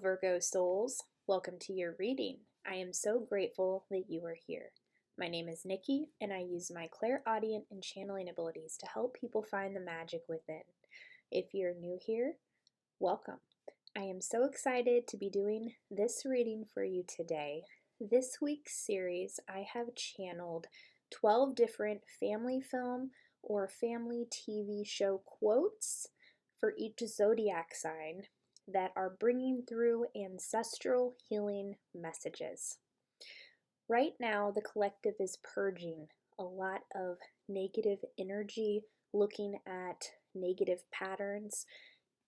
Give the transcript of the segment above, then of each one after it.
Virgo souls. Welcome to your reading. I am so grateful that you are here. My name is Nikki, and I use my clairaudient and channeling abilities to help people find the magic within. If you're new here, welcome. I am so excited to be doing this reading for you today. This week's series, I have channeled 12 different family film or family TV show quotes for each zodiac sign that are bringing through ancestral healing messages. Right now, the collective is purging a lot of negative energy, looking at negative patterns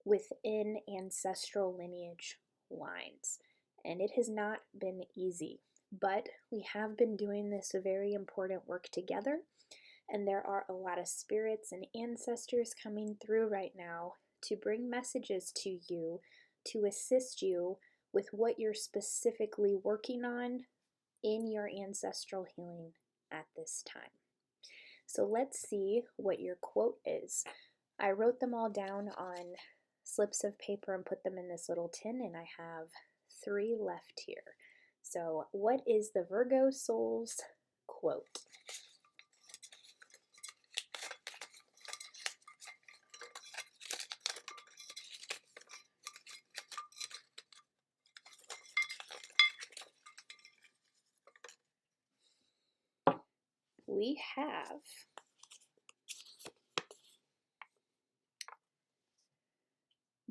within ancestral lineage lines. And it has not been easy, but we have been doing this very important work together. And there are a lot of spirits and ancestors coming through right now to bring messages to you, to assist you with what you're specifically working on in your ancestral healing at this time. So let's see what your quote is. I wrote them all down on slips of paper and put them in this little tin, and I have 3 left here. So what is the Virgo soul's quote? We have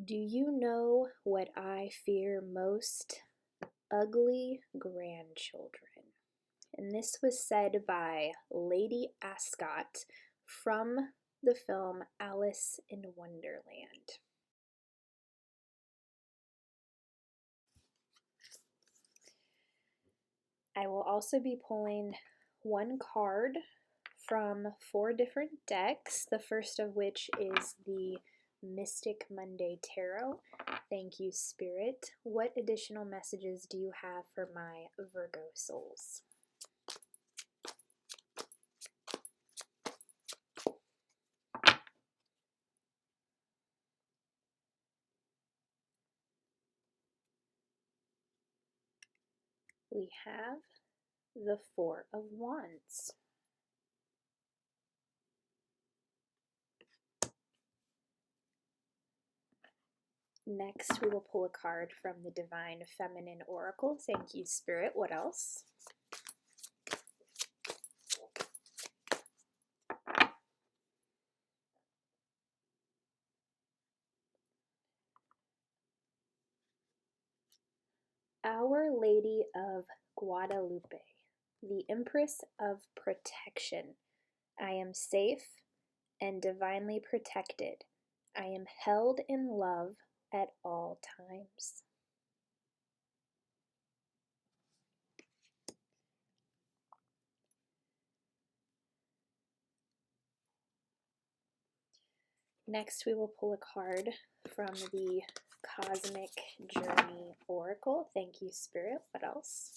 "Do you know what I fear most? Ugly grandchildren." And this was said by Lady Ascot from the film Alice in Wonderland. I will also be pulling one card from 4 different decks, the first of which is the Mystic Monday Tarot. Thank you, Spirit. What additional messages do you have for my Virgo souls? We have the 4 of Wands. Next, we will pull a card from the Divine Feminine Oracle. Thank you, Spirit. What else? Our Lady of Guadalupe, the Empress of Protection. I am safe and divinely protected. I am held in love at all times. Next, we will pull a card from the Cosmic Journey Oracle. Thank you, Spirit. What else?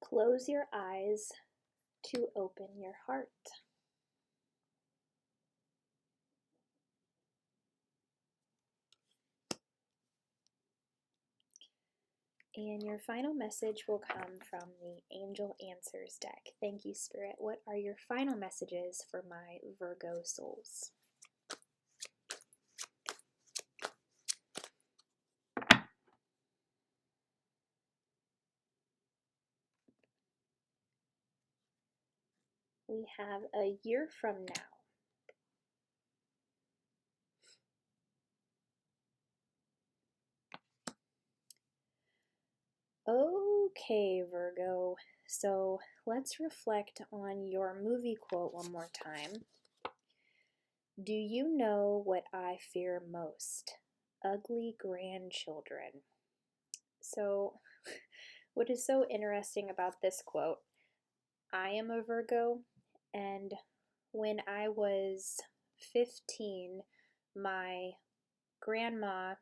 Close your eyes to open your heart. And your final message will come from the Angel Answers deck. Thank you, Spirit. What are your final messages for my Virgo souls? We have a year from now. Okay, Virgo, so let's reflect on your movie quote one more time. Do you know what I fear most? Ugly grandchildren. So, what is so interesting about this quote, I am a Virgo, and when I was 15, my grandma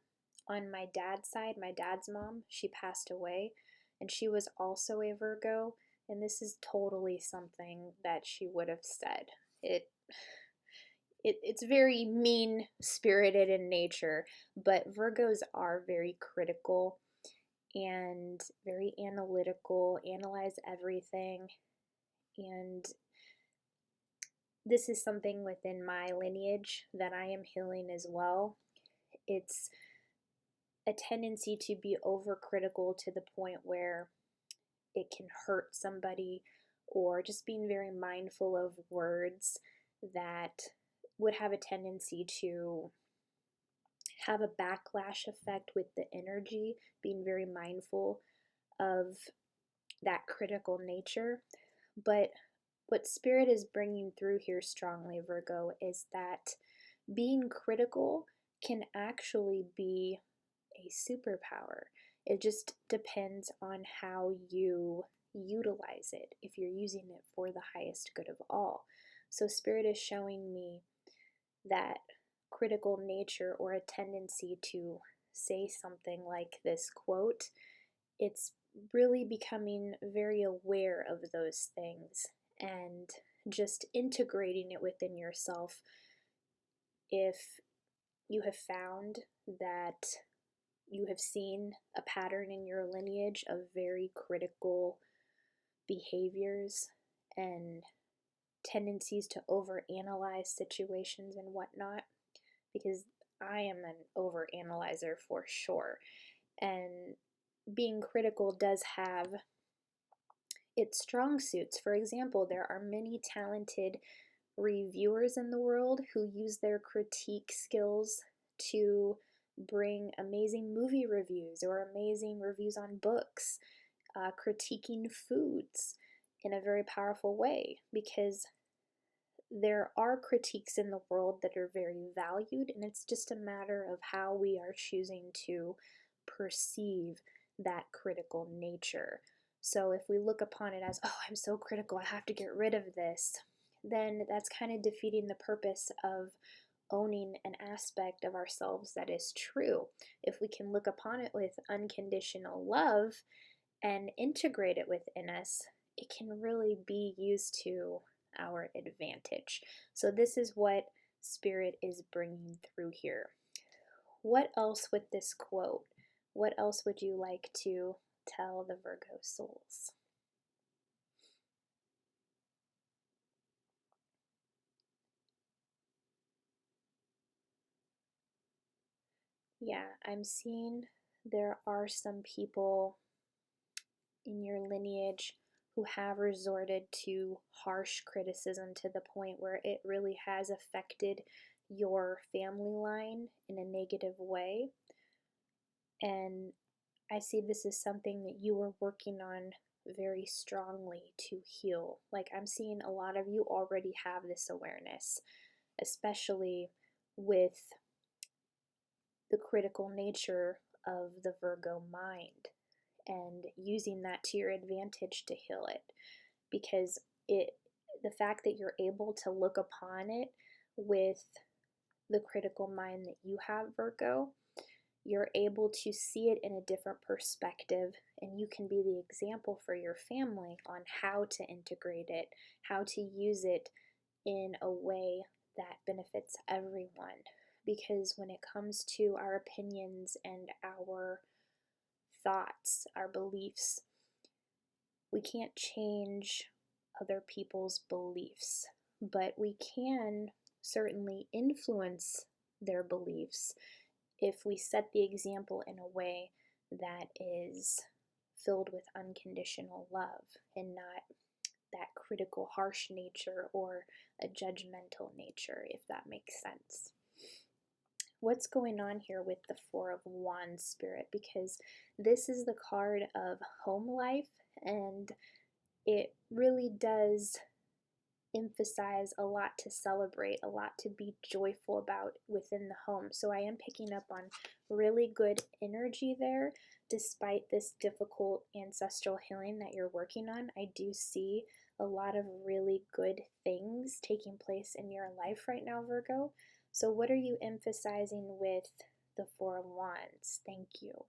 on my dad's side, my dad's mom, she passed away. and she was also a Virgo, and this is totally something that she would have said. It's very mean spirited in nature, but Virgos are very critical and very analytical, analyze everything. And this is something within my lineage that I am healing as well. It's a tendency to be overcritical to the point where it can hurt somebody, or just being very mindful of words that would have a tendency to have a backlash effect with the energy, being very mindful of that critical nature. But what Spirit is bringing through here strongly, Virgo, is that being critical can actually be a superpower. It just depends on how you utilize it, if you're using it for the highest good of all. So Spirit is showing me that critical nature, or a tendency to say something like this quote, it's really becoming very aware of those things and just integrating it within yourself. If you have found that you have seen a pattern in your lineage of very critical behaviors and tendencies to overanalyze situations and whatnot, because I am an overanalyzer for sure. And being critical does have its strong suits. For example, there are many talented reviewers in the world who use their critique skills to bring amazing movie reviews or amazing reviews on books, critiquing foods in a very powerful way, because there are critiques in the world that are very valued, and it's just a matter of how we are choosing to perceive that critical nature. So if we look upon it as, oh, I'm so critical, I have to get rid of this, then that's kind of defeating the purpose of owning an aspect of ourselves that is true. If we can look upon it with unconditional love and integrate it within us, it can really be used to our advantage. So this is what Spirit is bringing through here. What else with this quote? What else would you like to tell the Virgo souls? Yeah, I'm seeing there are some people in your lineage who have resorted to harsh criticism to the point where it really has affected your family line in a negative way. And I see this as something that you are working on very strongly to heal. Like, I'm seeing a lot of you already have this awareness, especially with the critical nature of the Virgo mind, and using that to your advantage to heal it, because the fact that you're able to look upon it with the critical mind that you have, Virgo, you're able to see it in a different perspective, and you can be the example for your family on how to integrate it, how to use it in a way that benefits everyone. Because when it comes to our opinions and our thoughts, our beliefs, we can't change other people's beliefs, but we can certainly influence their beliefs if we set the example in a way that is filled with unconditional love and not that critical, harsh nature or a judgmental nature, if that makes sense. What's going on here with the Four of Wands, Spirit? Because this is the card of home life, and it really does emphasize a lot to celebrate, a lot to be joyful about within the home. So I am picking up on really good energy there. Despite this difficult ancestral healing that you're working on, I do see a lot of really good things taking place in your life right now, Virgo. So what are you emphasizing with the Four of Wands? Thank you.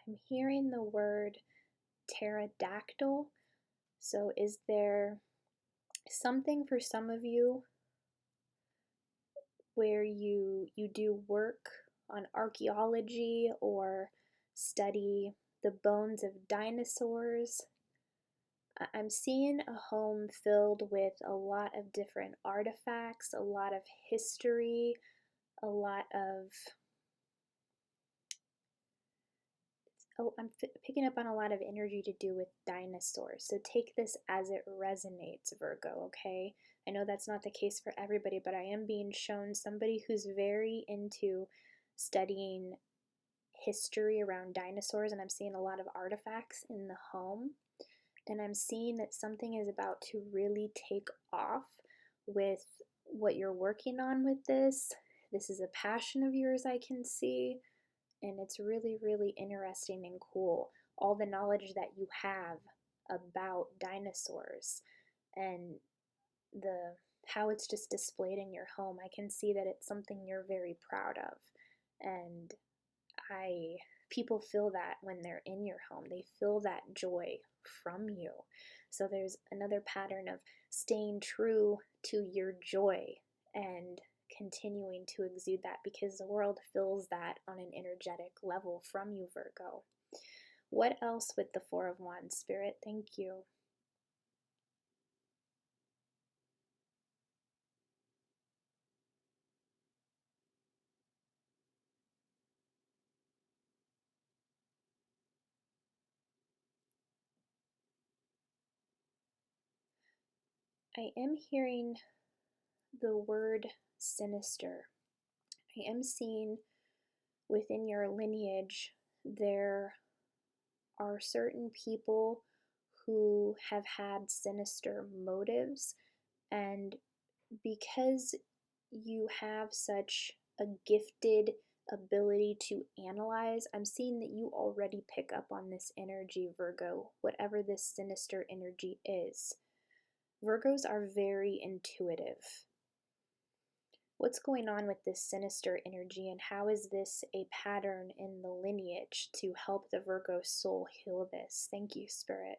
I'm hearing the word pterodactyl. So is there something for some of you where you do work on archaeology or study the bones of dinosaurs? I'm seeing a home filled with a lot of different artifacts, a lot of history, a lot of, oh, I'm picking up on a lot of energy to do with dinosaurs. So take this as it resonates, Virgo, okay? I know that's not the case for everybody, but I am being shown somebody who's very into studying history around dinosaurs, and I'm seeing a lot of artifacts in the home. And I'm seeing that something is about to really take off with what you're working on with this. This is a passion of yours, I can see, and it's really, really interesting and cool. All the knowledge that you have about dinosaurs and the how it's just displayed in your home. I can see that it's something you're very proud of. And I people feel that when they're in your home. They feel that joy from you. So there's another pattern of staying true to your joy and continuing to exude that, because the world feels that on an energetic level from you, Virgo. What else with the Four of Wands, Spirit? Thank you. I am hearing the word sinister. I am seeing within your lineage there are certain people who have had sinister motives, and because you have such a gifted ability to analyze, I'm seeing that you already pick up on this energy, Virgo, whatever this sinister energy is. Virgos are very intuitive. What's going on with this sinister energy, and how is this a pattern in the lineage to help the Virgo soul heal this? Thank you, Spirit.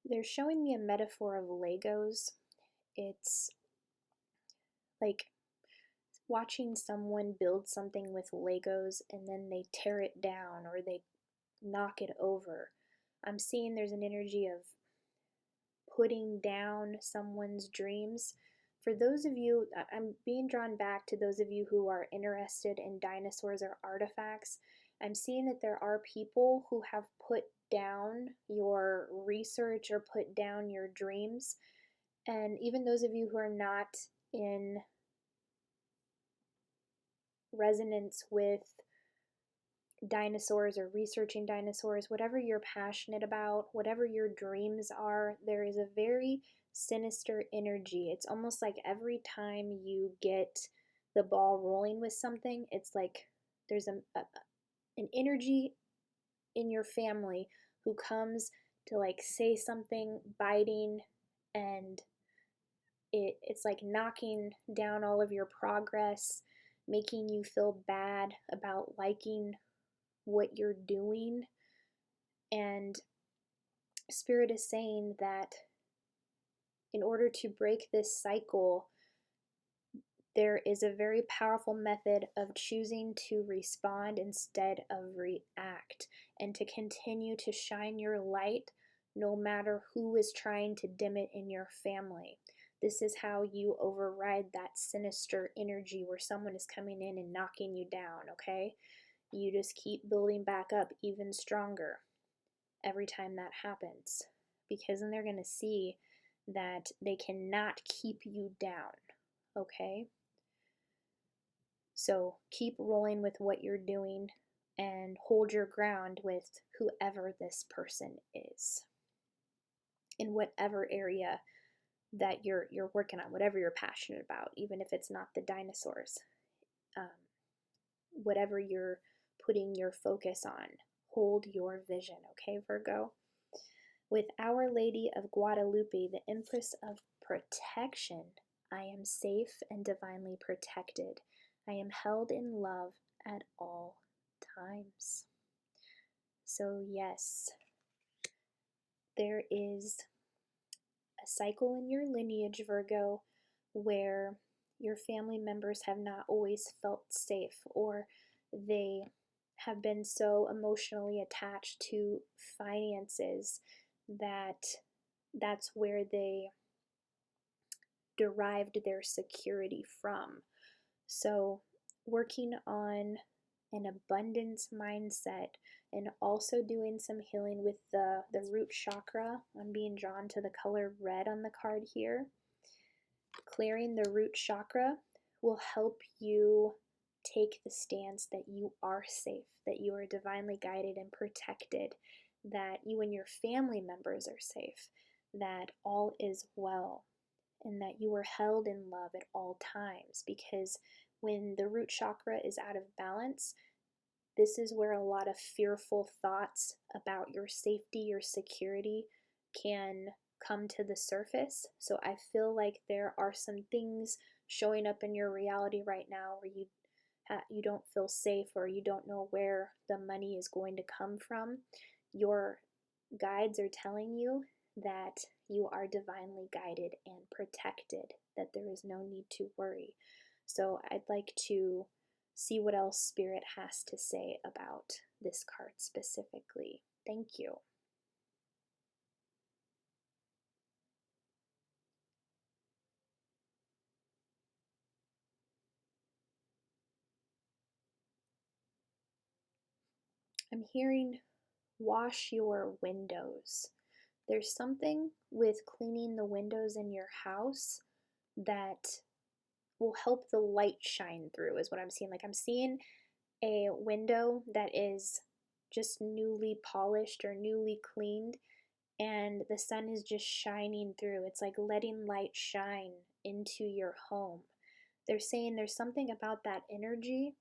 They're showing me a metaphor of Legos. It's like watching someone build something with Legos and then they tear it down or they knock it over. I'm seeing there's an energy of putting down someone's dreams. For those of you, I'm being drawn back to those of you who are interested in dinosaurs or artifacts. I'm seeing that there are people who have put down your research or put down your dreams. And even those of you who are not in resonance with dinosaurs or researching dinosaurs, whatever you're passionate about, whatever your dreams are, there is a very sinister energy. It's almost like every time you get the ball rolling with something, it's like there's an energy in your family who comes to like say something biting, and it's like knocking down all of your progress, making you feel bad about liking what you're doing. And Spirit is saying that in order to break this cycle, there is a very powerful method of choosing to respond instead of react, and to continue to shine your light no matter who is trying to dim it in your family. This is how you override that sinister energy where someone is coming in and knocking you down, okay? You just keep building back up even stronger every time that happens, because then they're going to see that they cannot keep you down, okay? So keep rolling with what you're doing and hold your ground with whoever this person is in whatever area that you're working on, whatever you're passionate about, even if it's not the dinosaurs. Um, Whatever you're putting your focus on, hold your vision, okay, Virgo? With Our Lady of Guadalupe, the Empress of Protection, I am safe and divinely protected. I am held in love at all times. So yes, there is a cycle in your lineage, Virgo, where your family members have not always felt safe, or they have been so emotionally attached to finances that that's where they derived their security from. So working on an abundance mindset and also doing some healing with the root chakra. I'm being drawn to the color red on the card here. Clearing the root chakra will help you take the stance that you are safe, that you are divinely guided and protected, that you and your family members are safe, that all is well, and that you are held in love at all times. Because when the root chakra is out of balance, this is where a lot of fearful thoughts about your safety, your security can come to the surface. So I feel like there are some things showing up in your reality right now where you don't feel safe, or you don't know where the money is going to come from. Your guides are telling you that you are divinely guided and protected, that there is no need to worry. So I'd like to see what else Spirit has to say about this card specifically. Thank you. I'm hearing wash your windows. There's something with cleaning the windows in your house that will help the light shine through, is what I'm seeing. Like I'm seeing a window that is just newly polished or newly cleaned, and the sun is just shining through. It's like letting light shine into your home. They're saying there's something about that energy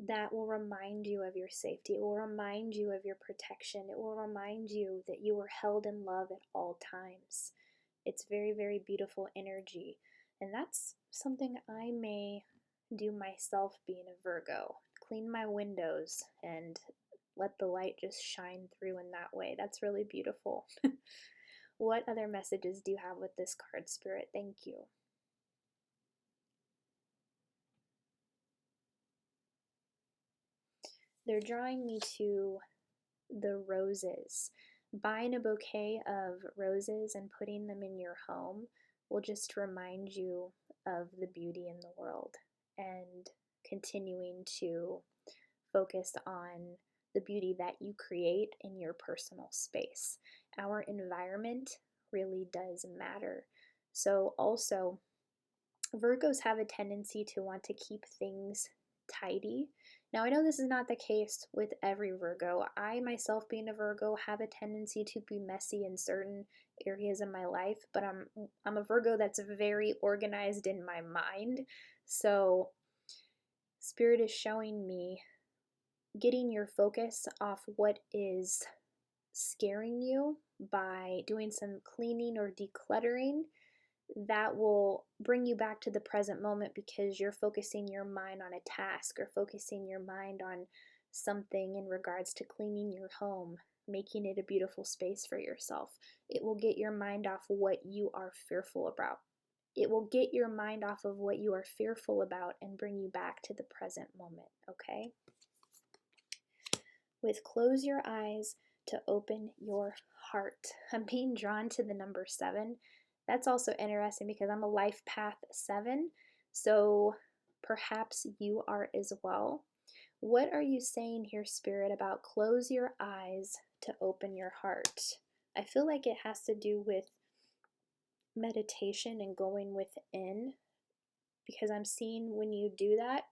that will remind you of your safety. It will remind you of your protection. It will remind you that you are held in love at all times. It's very, very beautiful energy. And that's something I may do myself, being a Virgo. Clean my windows and let the light just shine through in that way. That's really beautiful. What other messages do you have with this card, Spirit? Thank you. They're drawing me to the roses. Buying a bouquet of roses and putting them in your home will just remind you of the beauty in the world, and continuing to focus on the beauty that you create in your personal space. Our environment really does matter. So also, Virgos have a tendency to want to keep things tidy. Now, I know this is not the case with every Virgo. I myself, being a Virgo, have a tendency to be messy in certain areas of my life, but I'm a Virgo that's very organized in my mind. So Spirit is showing me getting your focus off what is scaring you by doing some cleaning or decluttering. That will bring you back to the present moment, because you're focusing your mind on a task, or focusing your mind on something in regards to cleaning your home, making it a beautiful space for yourself. It will get your mind off what you are fearful about. It will get your mind off of what you are fearful about and bring you back to the present moment, okay? With close your eyes to open your heart. I'm being drawn to the number 7. That's also interesting because I'm a life path 7, so perhaps you are as well. What are you saying here, Spirit, about close your eyes to open your heart? I feel like it has to do with meditation and going within, because I'm seeing when you do that,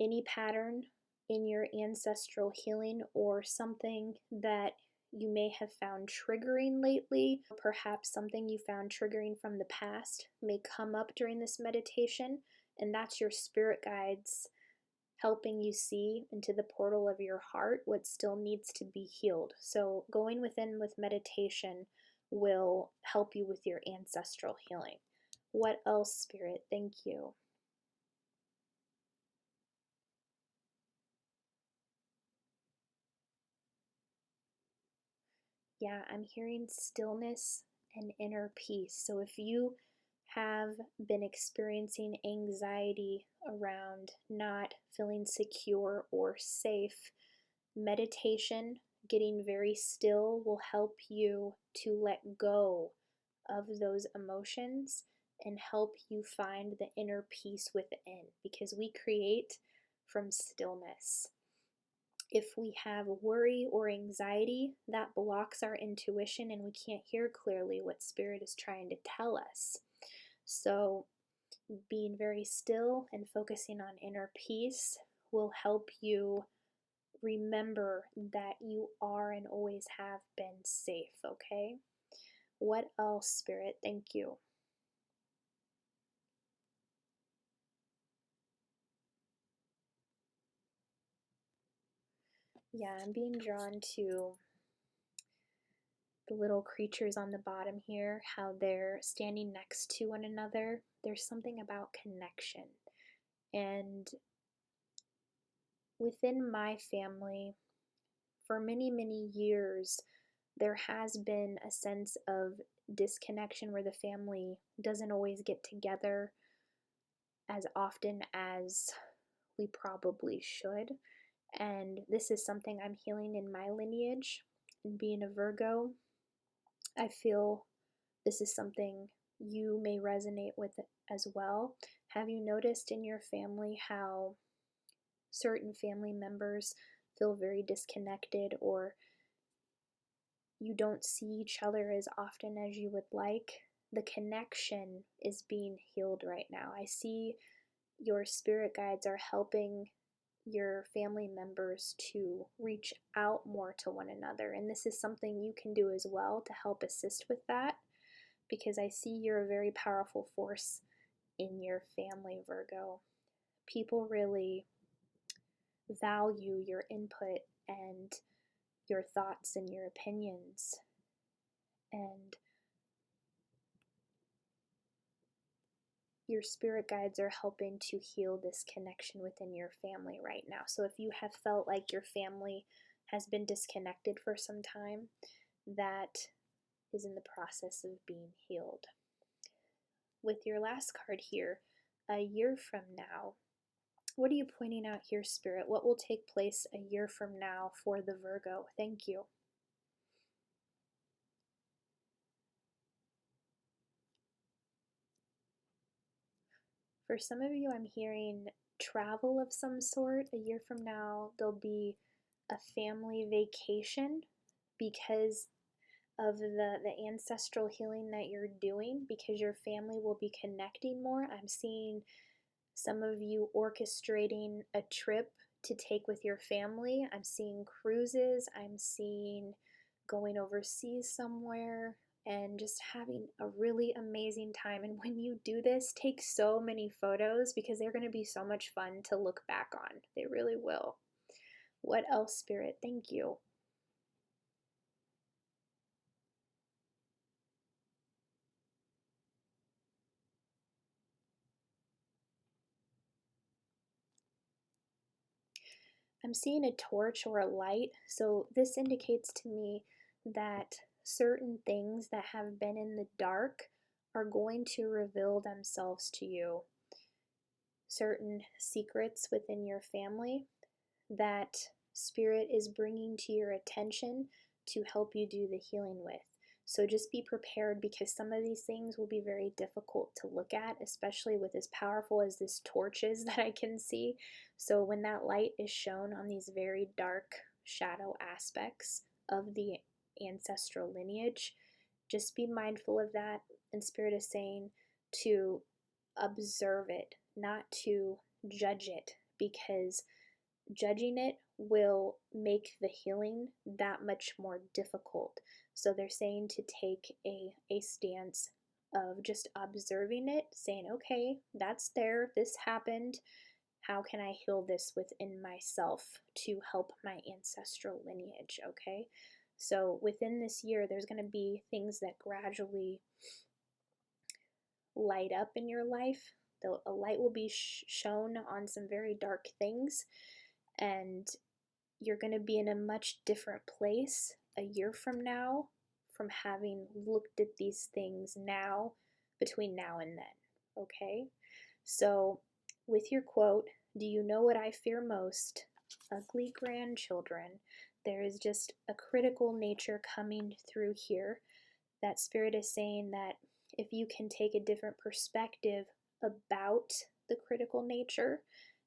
any pattern in your ancestral healing or something that you may have found triggering lately, perhaps something you found triggering from the past, may come up during this meditation, and that's your spirit guides helping you see into the portal of your heart what still needs to be healed. So, going within with meditation will help you with your ancestral healing. What else, Spirit? Thank you. Yeah, I'm hearing stillness and inner peace. So if you have been experiencing anxiety around not feeling secure or safe, meditation, getting very still, will help you to let go of those emotions and help you find the inner peace within, because we create from stillness. If we have worry or anxiety, that blocks our intuition and we can't hear clearly what Spirit is trying to tell us. So, being very still and focusing on inner peace will help you remember that you are and always have been safe, okay? What else, Spirit? Thank you. Yeah, I'm being drawn to the little creatures on the bottom here, how they're standing next to one another. There's something about connection. And within my family, for many, many years, there has been a sense of disconnection where the family doesn't always get together as often as we probably should. And this is something I'm healing in my lineage. And being a Virgo, I feel this is something you may resonate with as well. Have you noticed in your family how certain family members feel very disconnected, or you don't see each other as often as you would like? The connection is being healed right now. I see your spirit guides are helping your family members to reach out more to one another. And this is something you can do as well to help assist with that, because I see you're a very powerful force in your family, Virgo. People really value your input and your thoughts and your opinions. And your spirit guides are helping to heal this connection within your family right now. So if you have felt like your family has been disconnected for some time, that is in the process of being healed. With your last card here, a year from now, what are you pointing out here, Spirit? What will take place a year from now for the Virgo? Thank you. For some of you, I'm hearing travel of some sort. A year from now, there'll be a family vacation because of the ancestral healing that you're doing, because your family will be connecting more. I'm seeing some of you orchestrating a trip to take with your family. I'm seeing cruises. I'm seeing going overseas somewhere and just having a really amazing time. And when you do this, take so many photos, because they're going to be so much fun to look back on. They really will. What else, Spirit? Thank you. I'm seeing a torch or a light, so this indicates to me that certain things that have been in the dark are going to reveal themselves to you. Certain secrets within your family that Spirit is bringing to your attention to help you do the healing with. So just be prepared, because some of these things will be very difficult to look at, especially with as powerful as this torch is that I can see. So when that light is shown on these very dark shadow aspects of the ancestral lineage, just be mindful of that. And Spirit is saying to observe it, not to judge it, because judging it will make the healing that much more difficult. So they're saying to take a stance of just observing it, saying, okay, that's there, this happened, How can I heal this within myself to help my ancestral lineage, okay? So within this year, there's going to be things that gradually light up in your life. A light will be shown on some very dark things, and you're going to be in a much different place a year from now from having looked at these things now, between now and then, okay? So with your quote, do you know what I fear most? Ugly grandchildren. There is just a critical nature coming through here. That spirit is saying that if you can take a different perspective about the critical nature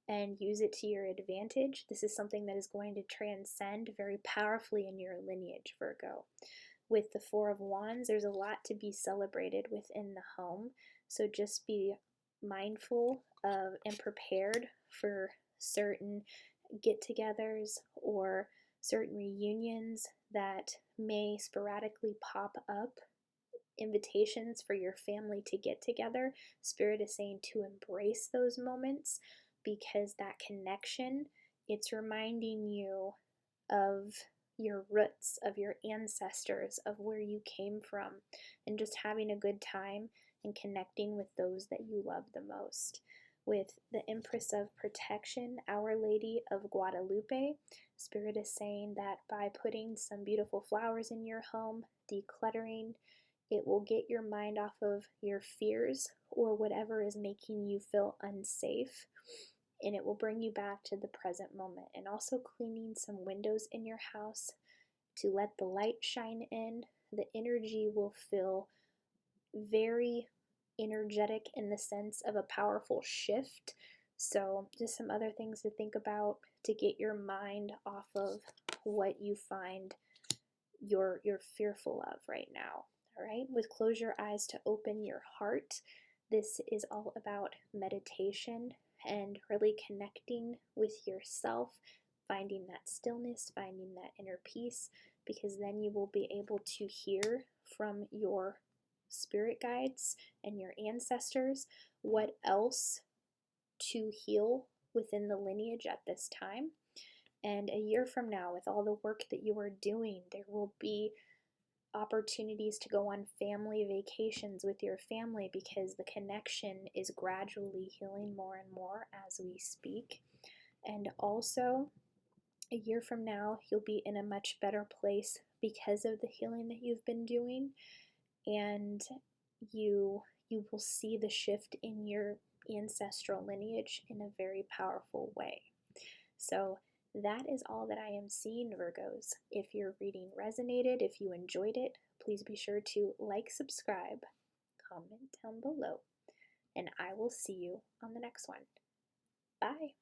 and use it to your advantage, this is something that is going to transcend very powerfully in your lineage, Virgo. With the Four of Wands, there's a lot to be celebrated within the home, so just be mindful of and prepared for certain get-togethers or certain reunions that may sporadically pop up, invitations for your family to get together. Spirit is saying to embrace those moments, because that connection, it's reminding you of your roots, of your ancestors, of where you came from, and just having a good time and connecting with those that you love the most. With the Empress of Protection, Our Lady of Guadalupe, Spirit is saying that by putting some beautiful flowers in your home, decluttering, it will get your mind off of your fears or whatever is making you feel unsafe, and it will bring you back to the present moment. And also cleaning some windows in your house to let the light shine in. The energy will feel very energetic in the sense of a powerful shift. So just some other things to think about to get your mind off of what you find you're fearful of right now. All right, with close your eyes to open your heart. This is all about meditation and really connecting with yourself, finding that stillness, finding that inner peace, because then you will be able to hear from your spirit guides and your ancestors what else to heal within the lineage at this time. And a year from now, with all the work that you are doing, there will be opportunities to go on family vacations with your family, because the connection is gradually healing more and more as we speak. And also, a year from now, you'll be in a much better place because of the healing that you've been doing, and you will see the shift in your ancestral lineage in a very powerful way. So that is all that I am seeing, Virgos. If your reading resonated, if you enjoyed it, please be sure to like, subscribe, comment down below, and I will see you on the next one. Bye.